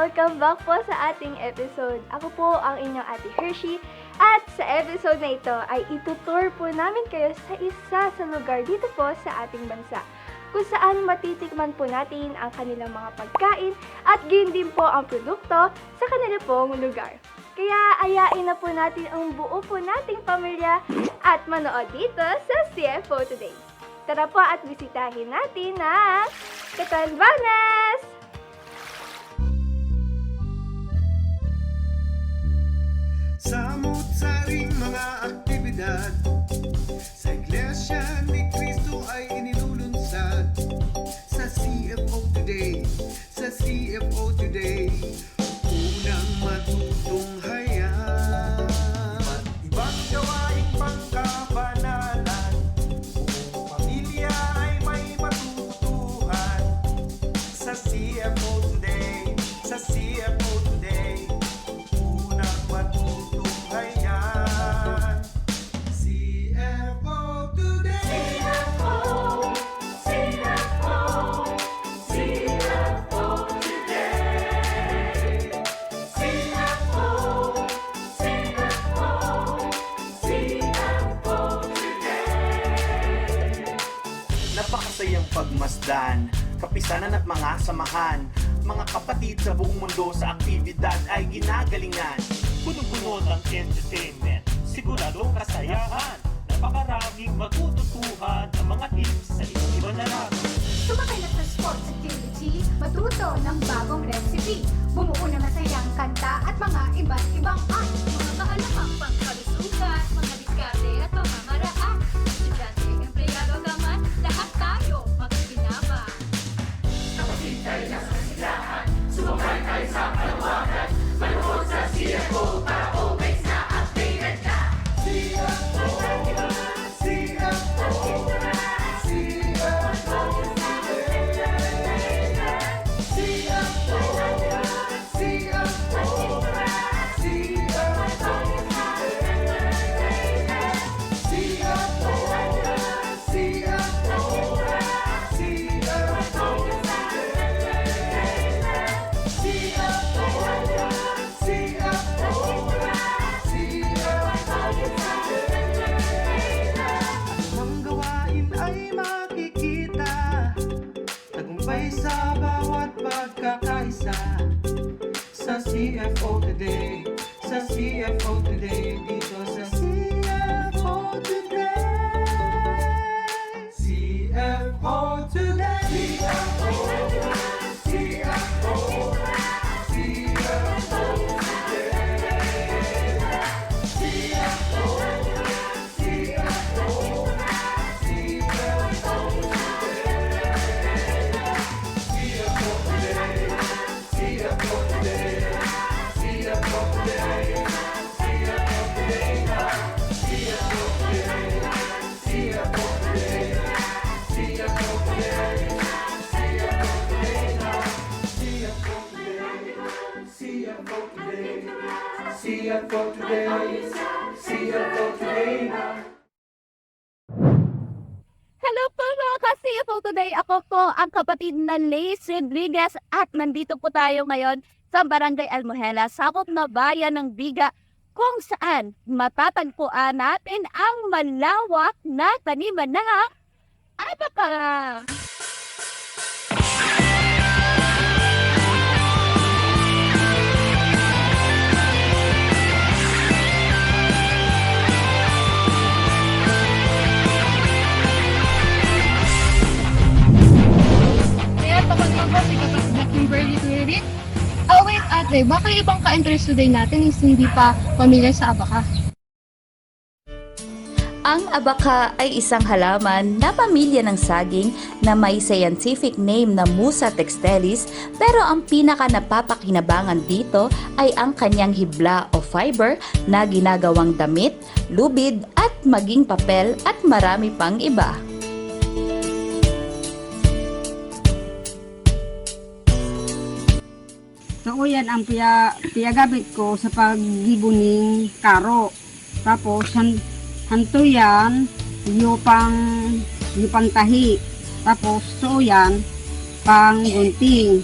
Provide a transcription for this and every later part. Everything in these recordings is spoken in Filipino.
Welcome back po sa ating episode. Ako po ang inyong Ate Hershey at sa episode na ito ay itutour po namin kayo sa isa sa lugar dito po sa ating bansa kung saan matitikman po natin ang kanilang mga pagkain at gayon din po ang produkto sa kanila pong lugar. Kaya ayain na po natin ang buo po nating pamilya at manood dito sa CFO Today. Tara po at bisitahin natin ang Catanbanas! Samut-saring mga aktibidad sa Iglesia ni Cristo ay inilulunsad sa CFO Today, sa CFO Today. Unang matutunghayan at ibang gawaing pangkabanalan. Buong pamilya ay may matutuhan sa CFO Today, sa CFO Today. Unang matutunghayan, CFO Today. CFO, CFO, CFO Today. CFO, CFO, CFO Today. Napakasayang pagmasdan, kapisanan at mga samahan. Mga kapatid sa buong mundo sa aktibidad ay ginagalingan. Punong-puno ng entertainment, siguradong kasayahan. Napakaraming matututuhan ng mga tips sa iba't ibang larangan. Sumakay na sa sports activity, matuto ng bagong recipe, bumuo ng masayang kanta at mga iba't ibang art. Mga kaalamang pangkalusugan, mga diskarte at pamamaraan. Estudyante, empleyado naman, lahat tayo magpinabang. Ang gawain ay makikita, tagumpay sa bawat pagkakaisa. Sa CFO Today, sa CFO Today, dito sa CFO Today. CFO Today. CFO, CFO, CFO Today. CFO, CFO, CFO Today. CFO Today. CFO Today. CFO Today. CFO Today. CFO Today. CFO Today. CFO Today. CFO Today. CFO Today. Hello po mga ka-CFO Today! Ako po ang kapatid na Lace Rodriguez at nandito po tayo ngayon sa Barangay Almuhela, sakop na bayan ng Biga, kung saan matatagpuan natin ang malawak na taniman na abaka. Kaya pakatang ko si kapag na Kimberly Tuirit. Oh wait ate, baka ibang ka-interest today natin is hindi pa pamilyar sa abaka. Ang abaka ay isang halaman na pamilya ng saging na may scientific name na Musa textilis, pero ang pinaka napapakinabangan dito ay ang kanyang hibla o fiber na ginagawang damit, lubid at maging papel at marami pang iba. So, yan ang piyagamit ko sa paggibuning karo. Tapos, hanto yan, yung tahi. Tapos, so yan, pang gunting.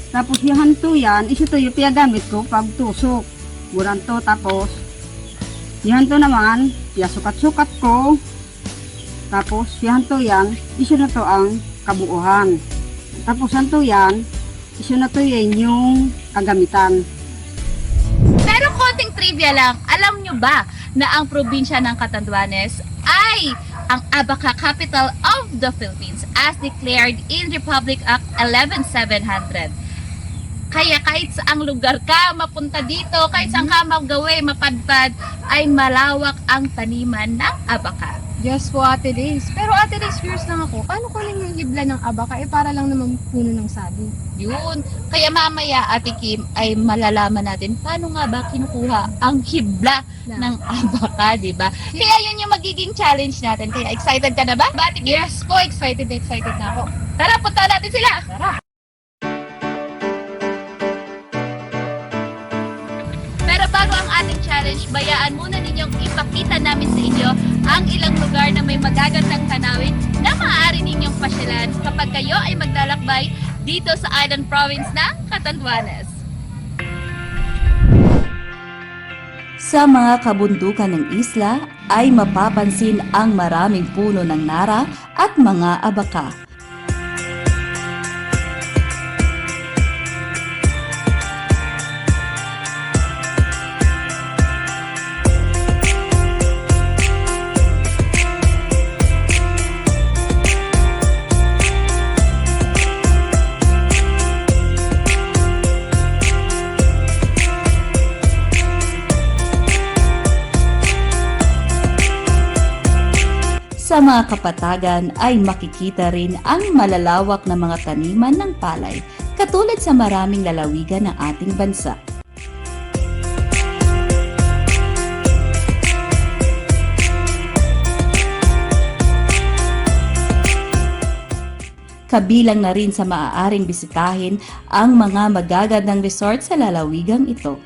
Tapos yung hantuyan, ito yung piyagamit ko pag tusok. Buran to, tapos yung hanto naman, sukat-sukat ko. Tapos yung hantuyan, iso na to ang kabuuhan. Tapos hantuyan, iso na to yung kagamitan. Pero konting trivia lang, alam nyo ba na ang probinsya ng Catanduanes ay ang Abaca capital of the Philippines as declared in Republic Act 11700. Kaya kahit saang lugar ka mapunta dito, kahit saan ka magawin, mapadpad, ay malawak ang taniman ng Abaca. Yes po, Ate Days. Pero Ate Days, curious lang ako, paano kunin yung hibla ng Abaca? Para lang naman puno ng saging. Yun. Kaya mamaya, Ate Kim, ay malalaman natin paano nga ba kinukuha ang hibla ng Abaca, di ba? Kaya yun yung magiging challenge natin. Kaya excited ka na ba, Ate Kim? Yes po, excited na ako. Tara, punta natin sila! Tara! Pero bago ang ating challenge, bayaan muna ninyong ipakita namin sa inyo ang ilang lugar na may magagandang tanawin na maaari ninyong pasyalan kapag kayo ay maglalakbay dito sa Island Province ng Catanduanes. Sa mga kabundukan ng isla ay mapapansin ang maraming puno ng nara at mga abaka. Sa mga kapatagan ay makikita rin ang malalawak na mga taniman ng palay, katulad sa maraming lalawigan ng ating bansa. Kabilang na rin sa maaaring bisitahin ang mga magagandang resort sa lalawigang ito.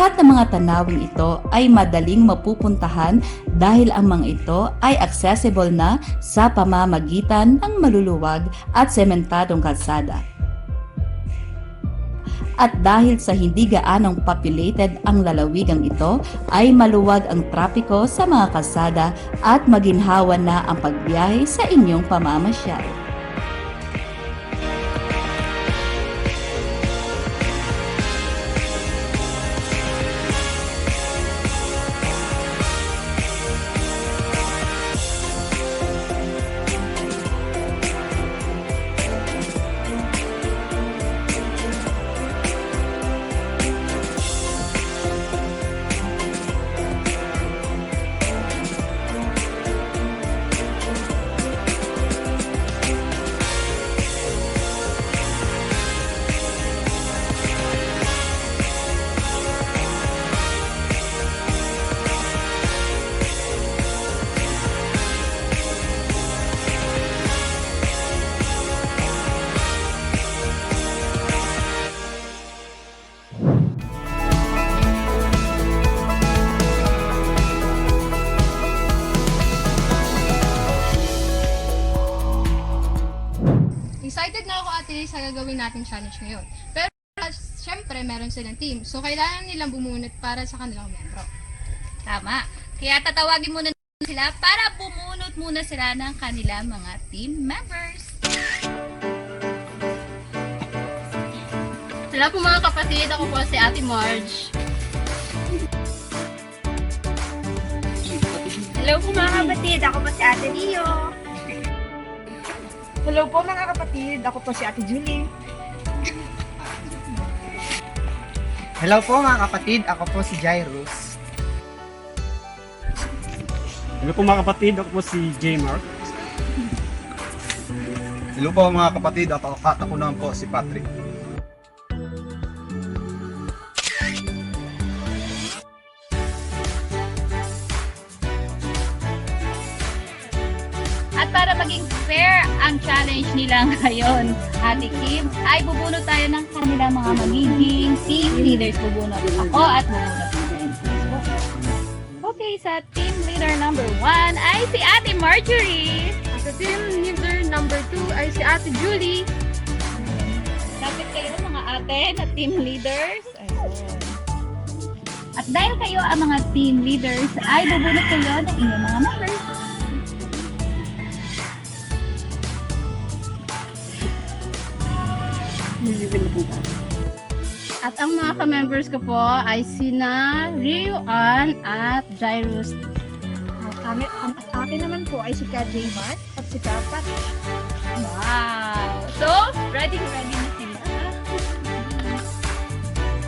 Lahat ng mga tanawing ito ay madaling mapupuntahan dahil ang mga ito ay accessible na sa pamamagitan ng maluluwag at sementadong kalsada. At dahil sa hindi gaanong populated ang lalawigang ito, ay maluwag ang trapiko sa mga kalsada at maginhawa na ang pagbiyahe sa inyong pamamasyal. Excited na ako ate sa gagawin natin challenge ngayon. Pero syempre meron silang team. So kailangan nilang bumunot para sa kanilang membro. Tama. Kaya tatawagin muna sila para bumunot muna sila ng kanilang mga team members. Hello po mga kapatid, ako po si Ate Marge. Hello po mga kapatid, ako po si Ate Rio. Hello po mga kapatid, ako po si Ate Julie. Hello po mga kapatid, ako po si Jairus. Hello po mga kapatid, ako po si J. Mark. Hello po mga kapatid, ako naman po si Patrick. At para maging fair ang challenge nila ngayon, Ate Kim, ay bubunot tayo ng kanilang mga magiging team leaders. Bubunot ako at bubunot si Jen. Okay, sa team leader number 1 ay si Ate Marjorie. Sa team leader number 2 ay si Ate Julie. Kapit kayo mga ate na team leaders. Ayun. At dahil kayo ang mga team leaders, ay bubunot kayo ng inyong mga members. At ang mga ka-members ko po ay sina Rio Ann at Jairus. Ang akin naman po ay si KJ Mart at si Kapat. Wow! So, ready na sila.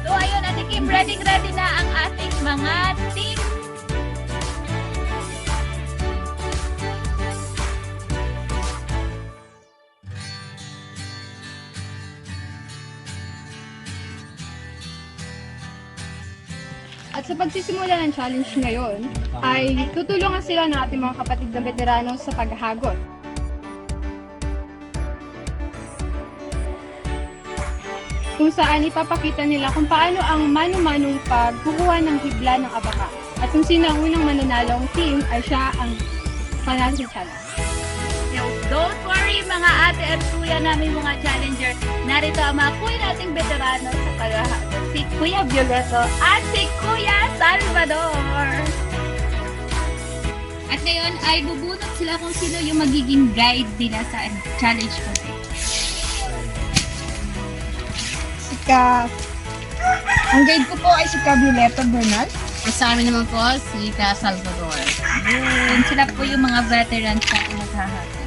So, ayun, Ate Kim, ready na ang ating mga team. At sa pagsisimula ng challenge ngayon, ay tutulungan sila ng ating mga kapatid na veterano sa paghahagot. Kung saan ipapakita nila kung paano ang mano-manong pagkukuha ng hibla ng abaka. At kung sino ang unang mananalong team ay siya ang panalo sa challenge. Don't worry mga ate at kuya namin mga challenger. Narito ang mga kuya nating veterano sa paghahagot. Si Kuya Violeto at si Kuya Salvador. At ngayon ay bubunot sila kung sino yung magiging guide nila sa challenge ko. Ang guide ko po ay si Violeta Bernal. At sa amin naman po, si Ka Salvador. Yun, sila po yung mga veterans na naghahagot.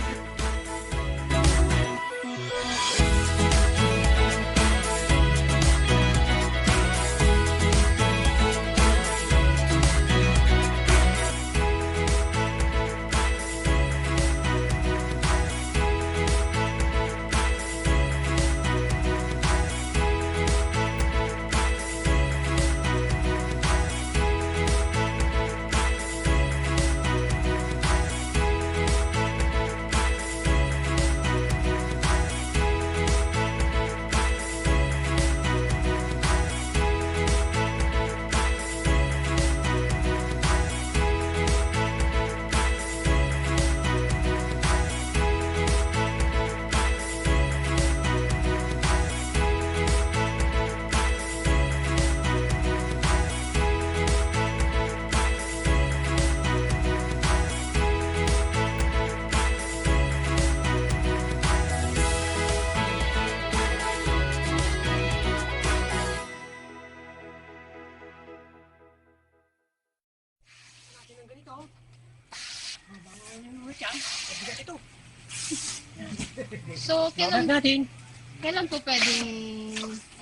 So, kailan po pwedeng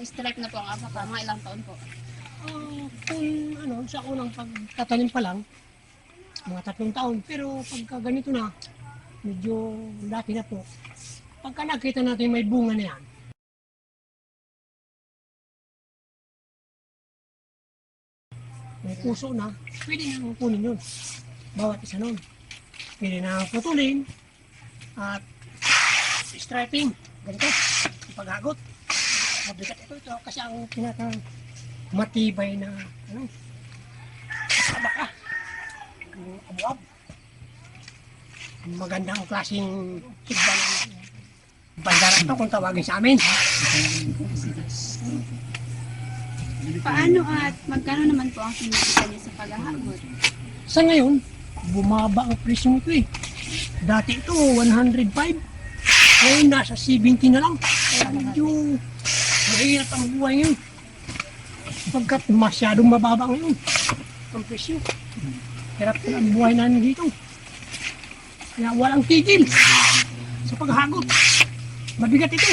strike na po ang abaka? Mga ilang taon po? Kung sa unang pagtatanim pa lang, mga 3 taon. Pero pagka ganito na, medyo dati na po. Pagka nakita natin may bunga na yan, may puso na, pwede na kunin yun. Bawat isa nun. Pwede na putulin at striping. Ganito, paghagot. Mabigat ito kasi ang matibay na abaka. Yung abuab. Magandang klaseng higban bandara ito kung tawagin sa amin. Paano at magkano naman po ang kinikita niyo sa paghahagot? Sa ngayon, bumaba ang presyo nito eh. Dati ito 105. Ngayon nasa 70 na lang. Kaya medyo mahirap ang buhay ngayon. Pagkat masyadong mababa ngayon ang presyo. Hirap na ang buhay namin dito. Kaya walang tigil sa paghagot. Mabigat ito.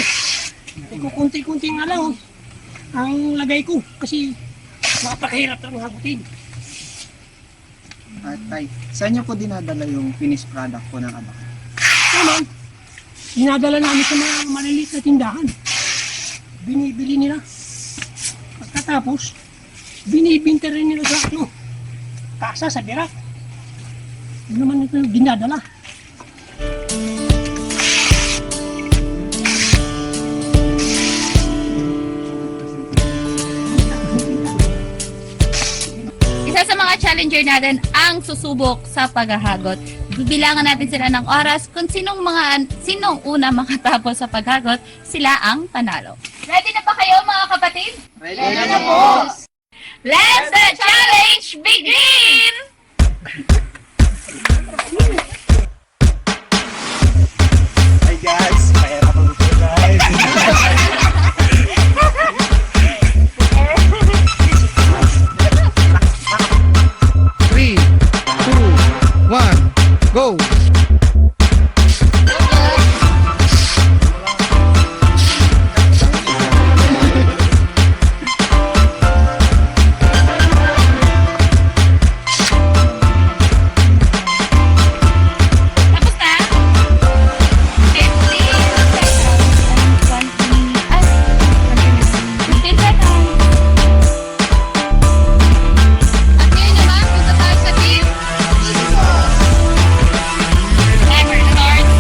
Kunti-kunti nga lang ang lagay ko kasi napakahirap ng hagutin. Tay, saan niyo po dinadala yung finished product po ng abaka? Naman, dinadala namin sa mga maliliit na tindahan. Binibili nila. Pagkatapos, binibinta rin nila sa kasa sa birak. Yun naman ito yung dinadala. Isa sa mga challenger natin ang susubok sa paghahagot. Bibilangan natin sila ng oras kung sinong una makatapos sa paghagot, sila ang panalo. Ready na ba kayo mga kapatid? Ready na po! Let the challenge begin! Hi guys! Mahirap ang gusto guys! Three, two, one, go! Tapos na? 15 seconds. 15 seconds. At ngayon naman, punta tayo sa team. Timer starts.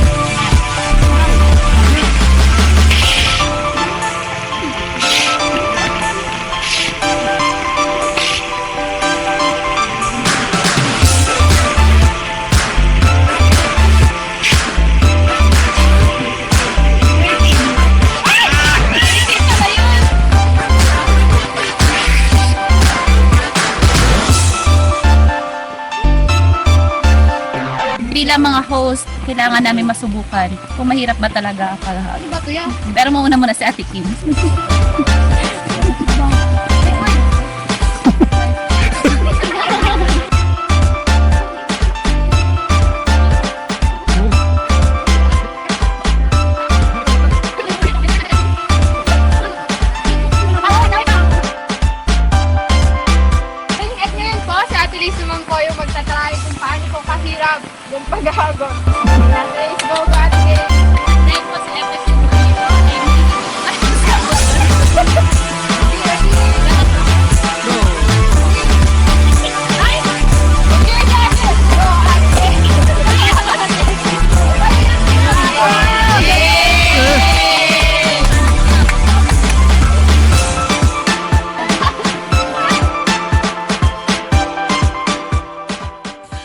Bilang mga host, kailangan namin masubukan kung mahirap ba talaga ang paghahagot. Ano ba ito yan? Pero mauna muna si Ate Kim. At ngayon po, si Ate Liz naman po yung magtatry kung paano po kahirap yung paghahagot. Let's go, Ate Liz! Next po sa episode na ito.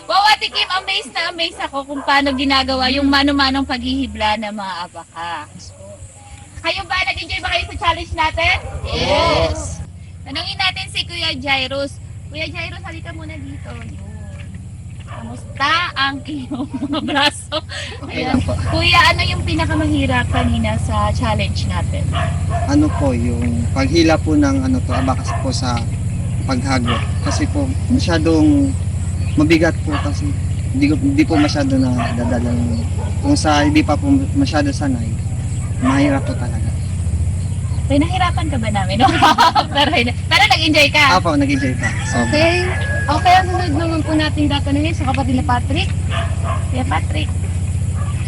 Wow, Ate Kim, amazed na amazed ako kung paano ginagawa yung mano-manong paghihibla ng mga abaka. So, kayo ba? Nag-enjoy ba kayo sa challenge natin? Yes! Tanungin natin si Kuya Jairus. Kuya Jairus, halika muna dito. Yun. Kamusta ang iyong mga braso? Okay lang po. Kuya, ano yung pinakamahirap kanina sa challenge natin? Ano po yung paghila po ng abakas po sa paghagot. Kasi po masyadong mabigat po kasi hindi po masyado na dadala. Kung sa hindi pa po masyado sanay, mahirap po talaga. May nahirapan ka ba namin? pero nag-enjoy ka? Apo, nag-enjoy pa. So, Okay. Okay, ang sunod naman po nating tatanungin sa kapatid na Patrick. Kuya Patrick.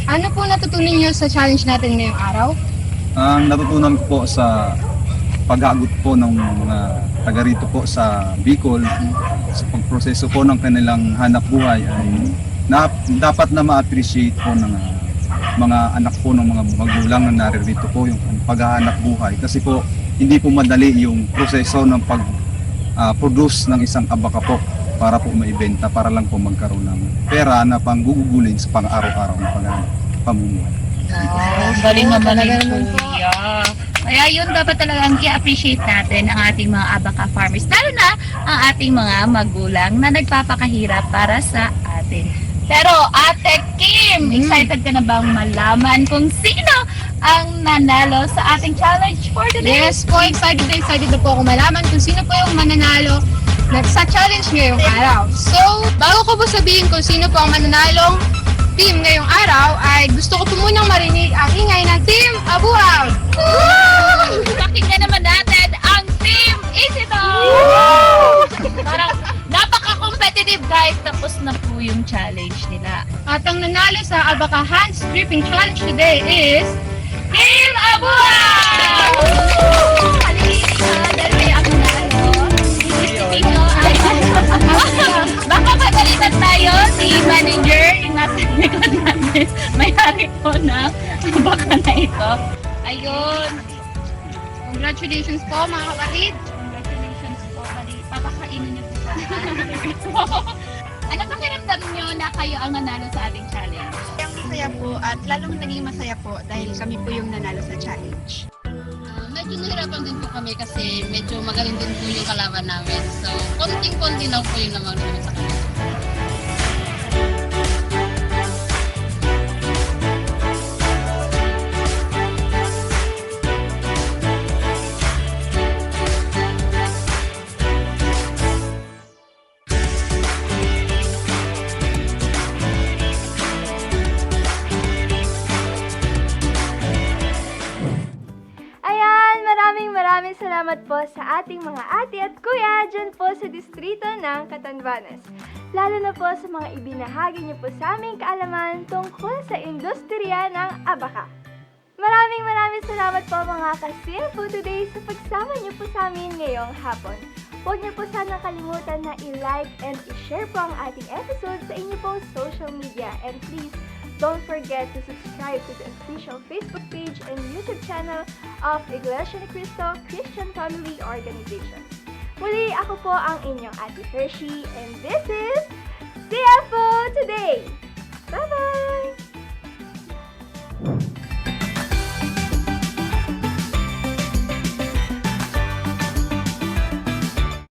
Ano po natutunan niyo sa challenge natin ngayong araw? Ang natutunan ko po sa pag-agot po ng mga taga rito po sa Bicol, sa pagproseso po ng kanilang hanap buhay ay dapat na ma-appreciate po ng mga anak po ng mga magulang na naririto po yung paghahanap buhay. Kasi po hindi po madali yung proseso ng pag-produce ng isang abaka po para po maibenta, para lang po magkaroon ng pera na panggugugulin sa pang-araw-araw na pamumuhay. Galing naman talaga ni naman po. Kuya. Kaya yun dapat talagang i-appreciate natin ang ating mga abaka farmers. Lalo na ang ating mga magulang na nagpapakahirap para sa atin. Pero Ate Kim, excited ka na bang malaman kung sino ang nanalo sa ating challenge for today? Yes po, excited na po ako malaman kung sino po yung mananalo sa challenge ngayong araw. So, bago ko po sabihin kung sino po ang mananalong team ngayong araw, ay gusto ko po munang marinig ang ingay ng Team Abuaw! Pakinggan naman natin ang Team Isito! Parang napaka-competitive guys, tapos na po yung challenge nila. At ang nanalo sa Abaka Hands Dripping Challenge today is Team Abuaw! Dahil may ako nanalo. Baka magalitan tayo si manager, yung nasa likod natin. May-ari po na baka na ito. Ayun. Congratulations po mga kapatid! Congratulations po. Papakainin niyo po. Ano pakiramdam niyo na kayo ang nanalo sa ating challenge? Ang masaya po at lalong naging masaya po dahil kami po yung nanalo sa challenge. Medyo nahirapan din po kami kasi medyo magaling din po yung kalaban namin. So, konting-konti lang po yung naman namin sa kanila. Maraming salamat po sa ating mga ate at kuya dyan po sa distrito ng Catanduanes. Lalo na po sa mga ibinahagi niyo po sa aming kaalaman tungkol sa industriya ng abaka. Maraming salamat po mga ka-CFO today sa pagsama niyo po sa amin ngayong hapon. Huwag niyo po sana kalimutan na i-like and i-share po ang ating episode sa inyo pong social media. And please, don't forget to subscribe to the official Facebook page and YouTube channel of Iglesia ni Cristo Christian Family Organization. Muli, ako po ang inyong Ate Hershey and this is CFO Today! Bye-bye!